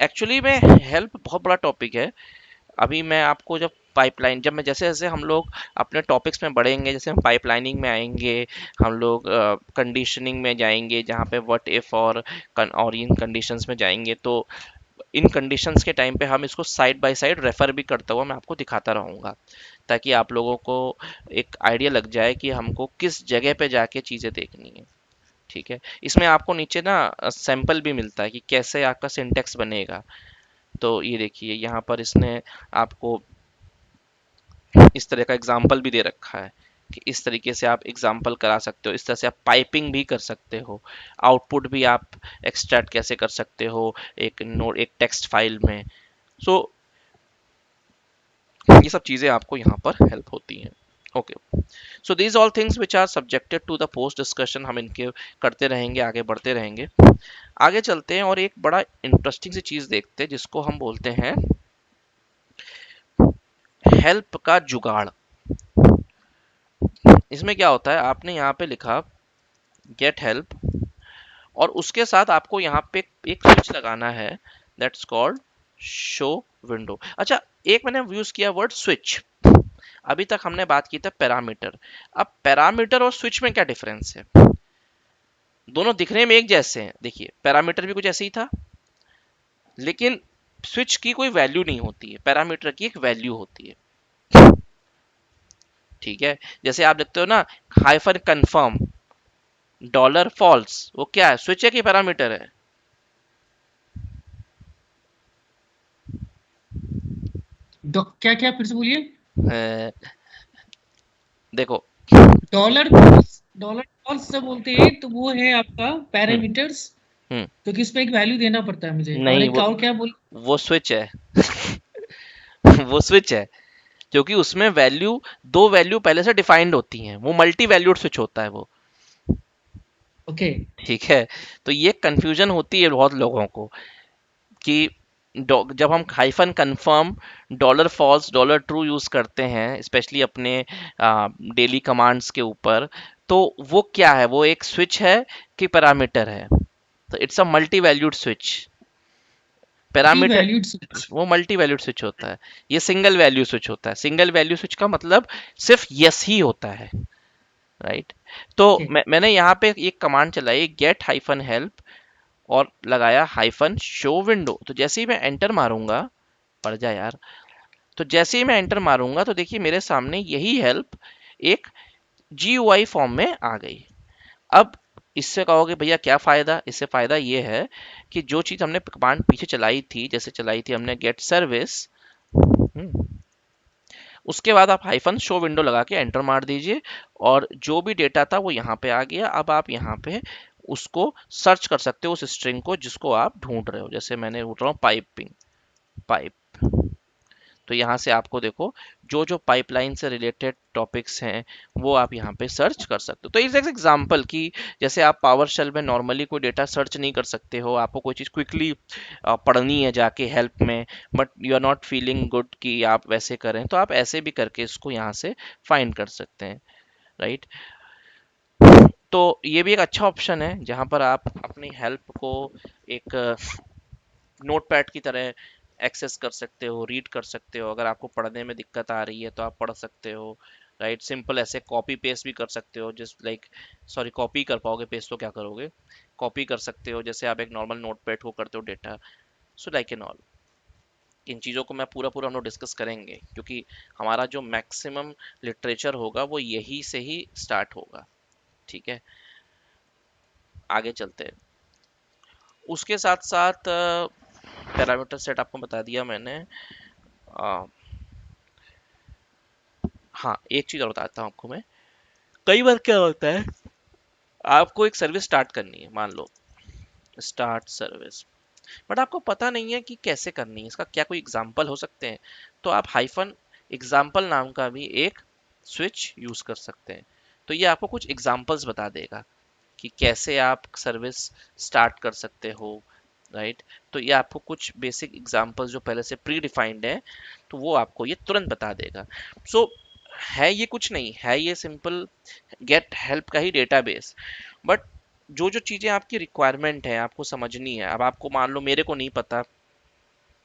एक्चुअली में हेल्प बहुत बड़ा टॉपिक है। अभी मैं आपको जब पाइपलाइन, जब मैं जैसे जैसे हम लोग अपने टॉपिक्स में बढ़ेंगे, जैसे हम पाइपलाइनिंग में आएंगे, हम लोग कंडीशनिंग में जाएंगे, जहाँ पे व्हाट इफ और इन कंडीशंस में जाएंगे, तो इन कंडीशंस के टाइम पे हम इसको साइड बाय साइड रेफर भी करता हुआ मैं आपको दिखाता रहूँगा, ताकि आप लोगों को एक आइडिया लग जाए कि हमको किस जगह पे जाके चीज़ें देखनी है। ठीक है। इसमें आपको नीचे ना सैंपल भी मिलता है कि कैसे आपका सिंटेक्स बनेगा। तो ये देखिए यहाँ पर इसने आपको इस तरह का एग्जाम्पल भी दे रखा है कि इस तरीके से आप एग्जाम्पल करा सकते हो, इस तरह से आप पाइपिंग भी कर सकते हो, आउटपुट भी आप एक्सट्रैक्ट कैसे कर सकते हो एक नोट, एक टेक्स्ट फाइल में। सो ये सब चीज़ें आपको यहाँ पर हेल्प होती हैं। Okay. So these all things which are subjected to the post discussion, हम इनके करते रहेंगे, आगे बढ़ते रहेंगे। आगे चलते हैं और एक बड़ा इंटरेस्टिंग सी चीज़ देखते हैं जिसको हम बोलते हैं हेल्प का जुगाड़। इसमें क्या होता है, आपने यहाँ पे लिखा गेट हेल्प, और उसके साथ आपको यहाँ पे एक स्विच लगाना है, दैट्स कॉल्ड शो विंडो। अच्छा, एक मैंने यूज किया वर्ड स्विच। अभी तक हमने बात की था पैरामीटर। अब पैरामीटर और स्विच में क्या डिफरेंस है? दोनों दिखने में एक जैसे हैं। देखिए, पैरामीटर भी कुछ ऐसे ही था, लेकिन स्विच की कोई वैल्यू नहीं होती है, पैरामीटर की एक वैल्यू होती है। ठीक है। जैसे आप देखते हो ना, हाइफन कंफर्म, डॉलर फॉल्स, वो क्या है, स्विच है कि पैरामीटर है? क्या क्या फिर से बोलिए। अ, देखो। डॉलर फॉल्स, डॉलर फॉल्स जब बोलते हैं तो वो है आपका हम्म। पैरामीटर्स, हम्म। क्योंकि इसमें एक वैल्यू देना पड़ता है मुझे, और नहीं, एक और क्या बोल। वो स्विच है। वो स्विच है, क्योंकि उसमें वैल्यू, दो वैल्यू पहले से डिफाइंड होती हैं, वो मल्टी वैल्यूड स्विच होता है वो। ओके। ठीक है। तो ये कंफ्यूजन होती है बहुत लोगों को कि जब हम hyphen confirm, dollar false, dollar true use करते हैं, स्पेशली अपने डेली कमांड्स के ऊपर, तो वो क्या है, वो एक स्विच है कि पैरामीटर है? तो it's a multi valued switch. Multi parameter, valued switch. वो मल्टी वैल्यूड स्विच होता है। ये सिंगल वैल्यू स्विच होता है। सिंगल वैल्यू स्विच का मतलब सिर्फ यस ही होता है, राइट? तो ओके। मैंने यहाँ पे एक कमांड चलाई, गेट हाइफन हेल्प, और लगाया हाइफन शो विंडो। तो जैसे ही मैं एंटर मारूंगा, पढ़ जा यार, तो जैसे ही मैं एंटर मारूंगा तो देखिए मेरे सामने यही हेल्प एक GUI फॉर्म में आ गई। अब इससे कहोगे भैया क्या फायदा? इससे फायदा ये है कि जो चीज हमने कमांड पीछे चलाई थी, जैसे चलाई थी हमने गेट सर्विस, उसके बाद आप हाइफन शो विंडो लगा के एंटर मार दीजिए, और जो भी डेटा था वो यहाँ पे आ गया। अब आप यहाँ पे उसको सर्च कर सकते हो, उस स्ट्रिंग को जिसको आप ढूंढ रहे हो। जैसे मैंने ढूंढ रहा हूँ पाइपिंग, पाइप। तो यहाँ से आपको देखो, जो जो पाइपलाइन से रिलेटेड टॉपिक्स हैं वो आप यहाँ पे सर्च कर सकते हो। तो इस एग्जांपल कि जैसे आप पावर शेल में नॉर्मली कोई डेटा सर्च नहीं कर सकते हो, आपको कोई चीज़ क्विकली पढ़नी है जाके हेल्प में, but you are not feeling good कि आप वैसे करें, तो आप ऐसे भी करके इसको यहाँ से फाइंड कर सकते हैं, राइट? तो ये भी एक अच्छा ऑप्शन है जहाँ पर आप अपनी हेल्प को एक नोटपैड की तरह एक्सेस कर सकते हो, रीड कर सकते हो। अगर आपको पढ़ने में दिक्कत आ रही है तो आप पढ़ सकते हो, राइट? सिंपल ऐसे कॉपी पेस्ट भी कर सकते हो, जस्ट लाइक, सॉरी, कॉपी कर पाओगे, पेस्ट तो क्या करोगे, कॉपी कर सकते हो जैसे आप एक नॉर्मल नोटपैड को करते हो data. So like and all, इन चीज़ों को मैं पूरा पूरा हम लोग डिस्कस करेंगे, क्योंकि हमारा जो मैक्सिमम लिटरेचर होगा वो यही से ही स्टार्ट होगा। ठीक है। आगे चलते हैं। उसके साथ साथ पैरामीटर सेट आपको बता दिया मैंने। अ, हाँ, एक चीज़ और बताता हूँ आपको मैं। कई बार क्या होता है, आपको एक सर्विस स्टार्ट करनी है, मान लो स्टार्ट सर्विस, बट आपको पता नहीं है कि कैसे करनी है, इसका क्या कोई एग्जाम्पल हो सकते हैं, तो आप हाइफन एग्जाम्पल नाम का भी एक स्विच यूज कर सकते हैं। तो ये आपको कुछ एग्जाम्पल्स बता देगा कि कैसे आप सर्विस स्टार्ट कर सकते हो, राइट। तो ये आपको कुछ बेसिक एग्जांपल्स जो पहले से प्री डिफाइंड है, तो वो आपको ये तुरंत बता देगा। सो है ये कुछ नहीं है, ये सिंपल गेट हेल्प का ही डेटाबेस। बट जो जो चीज़ें आपकी रिक्वायरमेंट है आपको समझनी है, अब आपको मान लो मेरे को नहीं पता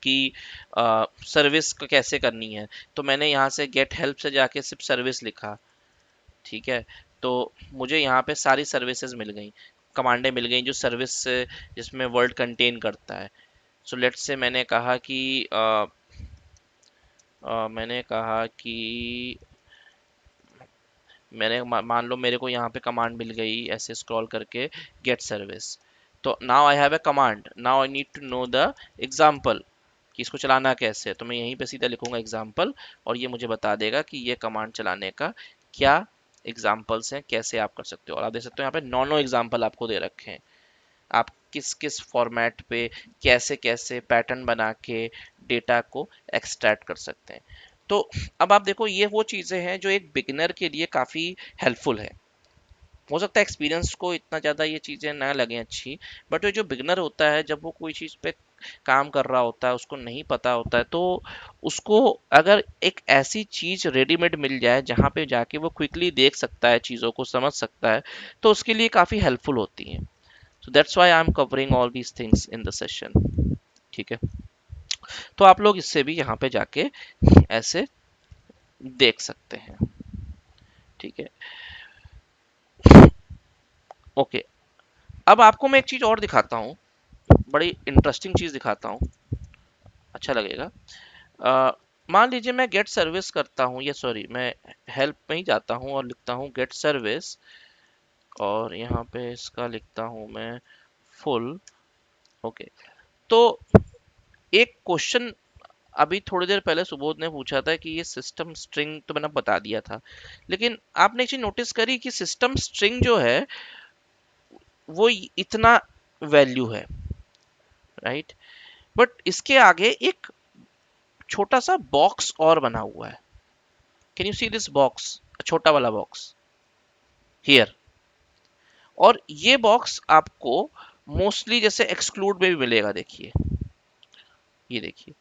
कि सर्विस को कैसे करनी है, तो मैंने यहाँ से गेट हेल्प से जाके सिर्फ सर्विस लिखा, ठीक है। तो मुझे यहाँ पे सारी सर्विसेज मिल गई, कमांडें मिल गई जो सर्विस से जिसमें वर्ड कंटेन करता है। सो लेट्स से मैंने कहा कि मान लो मेरे को यहाँ पे कमांड मिल गई ऐसे स्क्रॉल करके, गेट सर्विस। तो now I have a command, now I need to know the example कि इसको चलाना कैसे है। तो मैं यहीं पे सीधा लिखूंगा एग्जाम्पल, और ये मुझे बता देगा कि ये कमांड चलाने का क्या एग्जाम्पल्स हैं, कैसे आप कर सकते हो। और आप देख सकते हो यहाँ पे नौ नौ एग्जाम्पल आपको दे रखे हैं, आप किस किस फॉर्मेट पे कैसे कैसे पैटर्न बना के डेटा को एक्सट्रैक्ट कर सकते हैं। तो अब आप देखो, ये वो चीज़ें हैं जो एक बिगिनर के लिए काफ़ी हेल्पफुल है। हो सकता है एक्सपीरियंस को इतना ज़्यादा ये चीज़ें ना लगें अच्छी, बट वो जो बिगनर होता है जब वो कोई चीज़ पे काम कर रहा होता है, उसको नहीं पता होता है, तो उसको अगर एक ऐसी चीज़ रेडीमेड मिल जाए जहाँ पे जाके वो क्विकली देख सकता है, चीज़ों को समझ सकता है, तो उसके लिए काफ़ी हेल्पफुल होती हैं। So that's why I am covering all these things in the session, ठीक है। तो आप लोग इससे भी यहाँ पे जाके ऐसे देख सकते हैं, ठीक है। ओके, अब आपको मैं एक चीज़ और दिखाता हूँ, बड़ी इंटरेस्टिंग चीज़ दिखाता हूँ, अच्छा लगेगा। मान लीजिए मैं गेट सर्विस करता हूँ, या सॉरी मैं हेल्प में ही जाता हूँ और लिखता हूँ गेट सर्विस, और यहाँ पे इसका लिखता हूँ मैं फुल। ओके, तो एक क्वेश्चन अभी थोड़ी देर पहले सुबोध ने पूछा था कि ये सिस्टम स्ट्रिंग, तो मैंने बता दिया था, लेकिन आपने एक चीज नोटिस करी कि सिस्टम स्ट्रिंग जो है वो इतना वैल्यू है, राइट। बट इसके आगे एक छोटा सा बॉक्स और बना हुआ है। Can you see this box, छोटा वाला बॉक्स हियर। और ये बॉक्स आपको मोस्टली जैसे एक्सक्लूड में भी मिलेगा, देखिए, ये देखिए,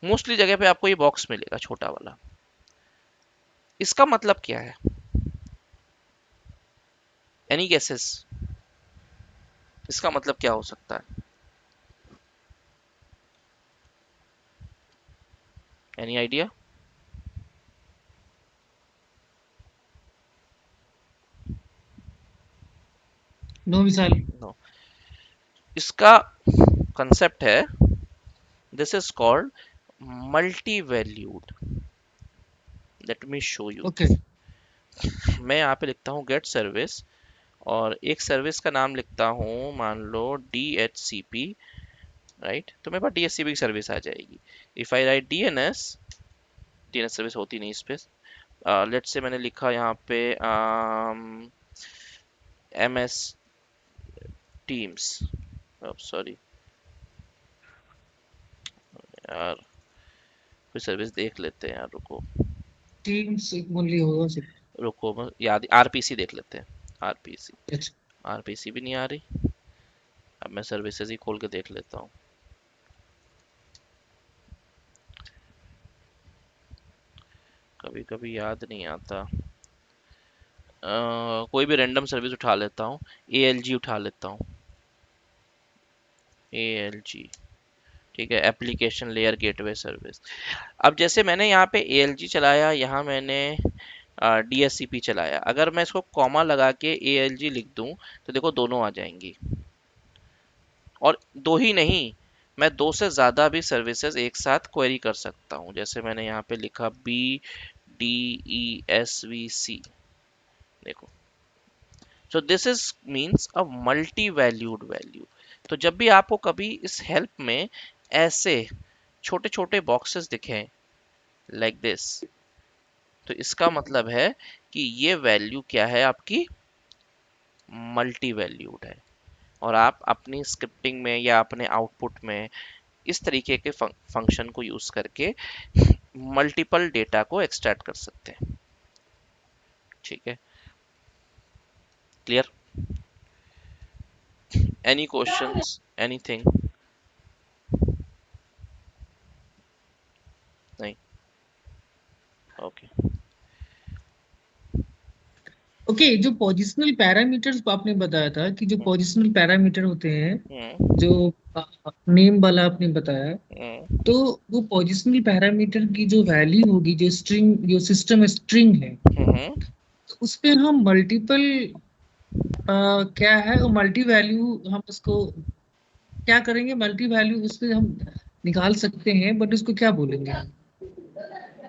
मोस्टली जगह पे आपको ये बॉक्स मिलेगा छोटा वाला। इसका मतलब क्या है? एनी गेसेस, इसका मतलब क्या हो सकता है? Any idea? नो विशाल। नो। इसका कंसेप्ट है, this is called multi valued. Let me show you. Okay. मैं यहाँ पे लिखता हूँ गेट सर्विस, और एक सर्विस का नाम लिखता हूँ, मान लो DHCP, राइट। तो मेरे पास DHCP की सर्विस आ जाएगी। If I right DNS, DNS service होती नहीं इस पे। लेट्स से मैंने लिखा यहाँ पे MS टीम्स, सॉरी यार, कोई सर्विस देख लेते हैं यार, रुको टीम्स ओनली होगा सिर्फ। रुको, याद, RPC देख लेते हैं। RPC, अच्छा। RPC भी नहीं आ रही। अब मैं सर्विसेज ही खोल के देख लेता हूँ। कभी कभी याद नहीं आता। कोई भी रैंडम सर्विस उठा लेता हूँ, ALG उठा लेता हूँ, ALG, ठीक है, एप्लीकेशन लेयर गेटवे सर्विस। अब जैसे मैंने यहाँ पे ALG चलाया, यहाँ मैंने DHCP चलाया, अगर मैं इसको कॉमा लगा के ALG लिख दूं, तो देखो दोनों आ जाएंगी। और दो ही नहीं, मैं दो से ज़्यादा भी सर्विसेज एक साथ क्वेरी कर सकता हूँ। जैसे मैंने यहाँ पे लिखा BDESVC, देखो। So this is means a multi valued value. तो जब भी आपको कभी इस हेल्प में ऐसे छोटे छोटे बॉक्सेस दिखें लाइक दिस, तो इसका मतलब है कि ये वैल्यू क्या है आपकी, मल्टी वैल्यूड है, और आप अपनी स्क्रिप्टिंग में या अपने आउटपुट में इस तरीके के फंक्शन को यूज करके मल्टीपल डेटा को एक्सट्रैक्ट कर सकते हैं। ठीक है, क्लियर? Any questions, anything? नहीं? ओके। ओके, जो पोजिशनल पैरामीटर्स आपने बताया था कि जो पोजिशनल पैरामीटर होते हैं, हम्म। जो नेम वाला आपने बताया, हम्म। तो वो पोजिशनल पैरामीटर की जो वैल्यू होगी, जो स्ट्रिंग, जो सिस्टम स्ट्रिंग है, हम्म। तो उस पे हम मल्टीपल क्या है, वो मल्टी वैल्यू हम उसको क्या करेंगे, मल्टी वैल्यू उस पे हम निकाल सकते हैं, बट उसको क्या बोलेंगे, क्या?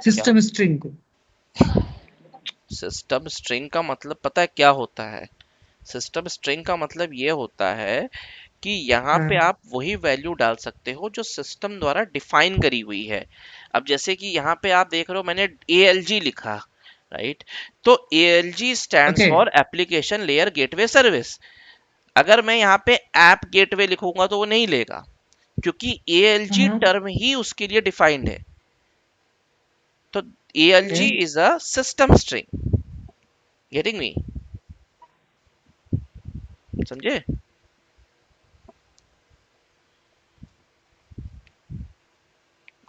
सिस्टम स्ट्रिंग को? सिस्टम स्ट्रिंग का मतलब पता है क्या होता है? सिस्टम स्ट्रिंग का मतलब ये होता है कि यहाँ पे हाँ। आप वही वैल्यू डाल सकते हो जो सिस्टम द्वारा डिफाइन करी हुई है। अब जैसे कि यहाँ पे आप देख रहे हो मैंने ALG लिखा, राइट? तो ALG stands okay. For application layer gateway service. अगर मैं यहाँ पे ऐप गेटवे लिखूंगा तो वो नहीं लेगा, क्योंकि ALG हाँ। टर्म ही उसके लिए डिफाइंड है। तो okay. ALG is a system string. Getting me? समझे?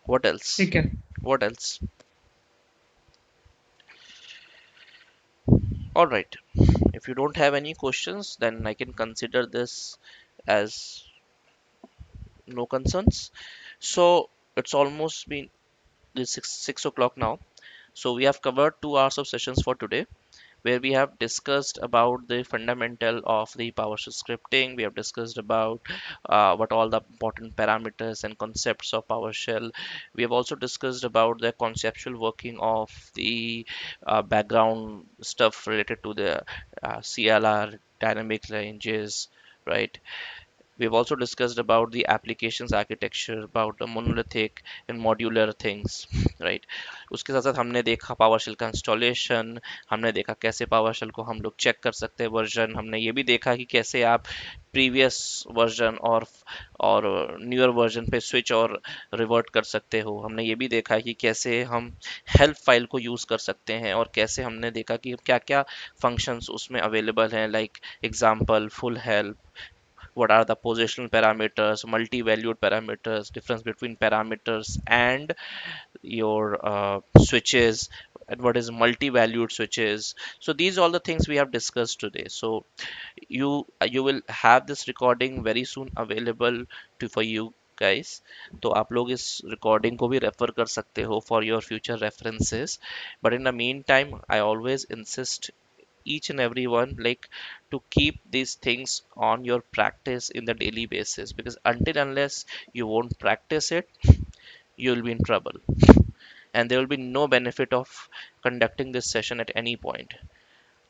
What else? ठीक है। What else? All right. If you don't have any questions, then I can consider this as no concerns. So it's almost been six o'clock now. So we have covered 2 hours of sessions for today, where we have discussed about the fundamental of the PowerShell scripting. We have discussed about what all the important parameters and concepts of PowerShell. We have also discussed about the conceptual working of the background stuff related to the CLR, dynamic ranges, right? We've also discussed about the applications architecture, about the monolithic and modular things, right? उसके साथ साथ हमने देखा PowerShell का installation, हमने देखा कैसे PowerShell को हम लोग चेक कर सकते हैं वर्जन, हमने ये भी देखा कि कैसे आप प्रीवियस वर्जन और न्यूअर वर्जन पे स्विच और रिवर्ट कर सकते हो। हमने ये भी देखा कि कैसे हम हेल्प फाइल को यूज़ कर सकते हैं, और कैसे हमने देखा कि क्या क्या फंक्शंस उसमें अवेलेबल हैं, like example full help, what are the positional parameters, multi-valued parameters, difference between parameters and your switches, and what is multi-valued switches. So these are all the things we have discussed today. So you will have this recording very soon available to for you guys. तो आप लोग इस recording को भी refer कर सकते हो for your future references. But in the meantime, I always insist each and every one like to keep these things on your practice in the daily basis, because until unless you won't practice it, you'll be in trouble, and there will be no benefit of conducting this session at any point.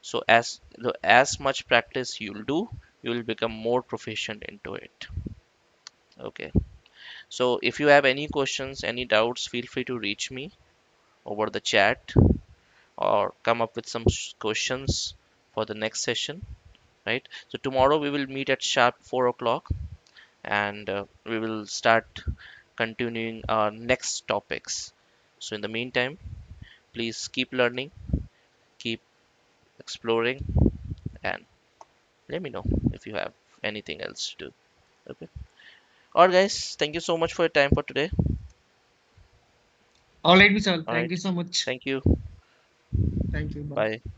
So as much practice you'll do, you will become more proficient into it. Okay, so if you have any questions, any doubts, feel free to reach me over the chat, or come up with some questions for the next session, right? So tomorrow we will meet at sharp 4 o'clock, and we will start continuing our next topics. So in the meantime, please keep learning, keep exploring, and let me know if you have anything else to do. Okay. All right, guys. Thank you so much for your time for today. All right, Vishal. All Thank right. you so much. Thank you. Thank you. Bye. Bye.